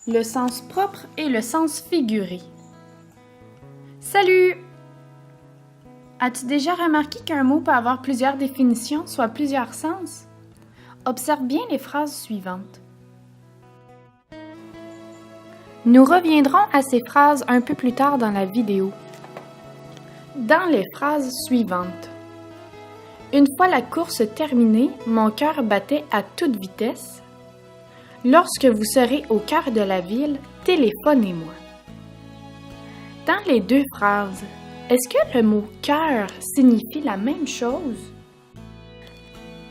Le sens propre et le sens figuré. Salut! As-tu déjà remarqué qu'un mot peut avoir plusieurs définitions, soit plusieurs sens? Observe bien les phrases suivantes. Nous reviendrons à ces phrases un peu plus tard dans la vidéo. Dans les phrases suivantes. Une fois la course terminée, mon cœur battait à toute vitesse. Lorsque vous serez au cœur de la ville, téléphonez-moi. Dans les deux phrases, est-ce que le mot « cœur » signifie la même chose?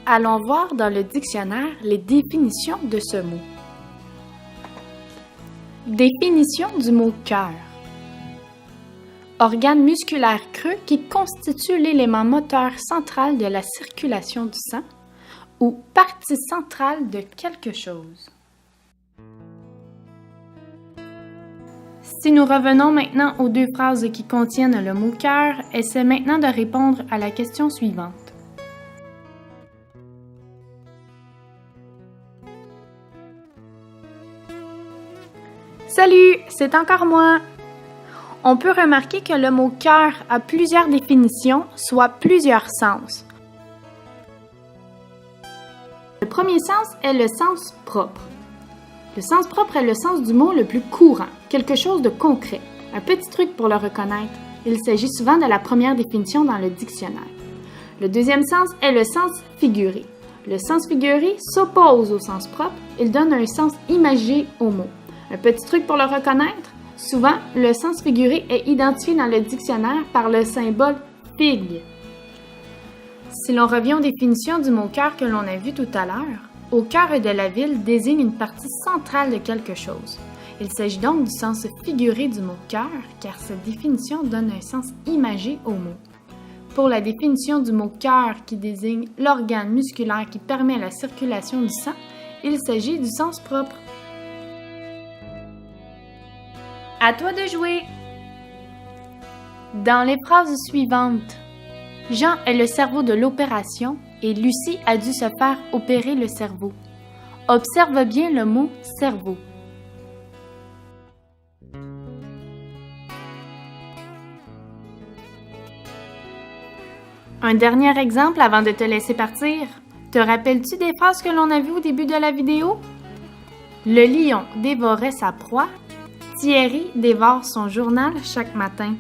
Allons voir dans le dictionnaire les définitions de ce mot. Définition du mot « cœur ». Organe musculaire creux qui constitue l'élément moteur central de la circulation du sang ou partie centrale de quelque chose. Si nous revenons maintenant aux deux phrases qui contiennent le mot « cœur », essaie maintenant de répondre à la question suivante. Salut, c'est encore moi! On peut remarquer que le mot « cœur » a plusieurs définitions, soit plusieurs sens. Le premier sens est le sens propre. Le sens propre est le sens du mot le plus courant, quelque chose de concret. Un petit truc pour le reconnaître, il s'agit souvent de la première définition dans le dictionnaire. Le deuxième sens est le sens figuré. Le sens figuré s'oppose au sens propre, il donne un sens imagé au mot. Un petit truc pour le reconnaître, souvent le sens figuré est identifié dans le dictionnaire par le symbole fig. Si l'on revient aux définitions du mot « cœur » que l'on a vu tout à l'heure, au cœur de la ville désigne une partie centrale de quelque chose. Il s'agit donc du sens figuré du mot « cœur » car cette définition donne un sens imagé au mot. Pour la définition du mot « cœur » qui désigne l'organe musculaire qui permet la circulation du sang, il s'agit du sens propre. À toi de jouer! Dans les phrases suivantes, Jean est le cerveau de l'opération et Lucie a dû se faire opérer le cerveau. Observe bien le mot « cerveau ». Un dernier exemple avant de te laisser partir. Te rappelles-tu des phrases que l'on a vues au début de la vidéo? Le lion dévorait sa proie. Thierry dévore son journal chaque matin.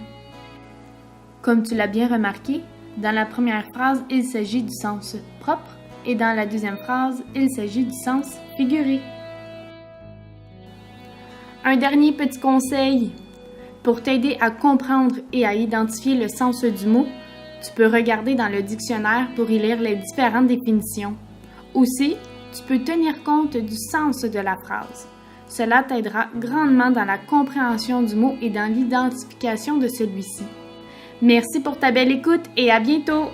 Comme tu l'as bien remarqué, dans la première phrase, il s'agit du sens propre et dans la deuxième phrase, il s'agit du sens figuré. Un dernier petit conseil. Pour t'aider à comprendre et à identifier le sens du mot, tu peux regarder dans le dictionnaire pour y lire les différentes définitions. Aussi, tu peux tenir compte du sens de la phrase. Cela t'aidera grandement dans la compréhension du mot et dans l'identification de celui-ci. Merci pour ta belle écoute et à bientôt!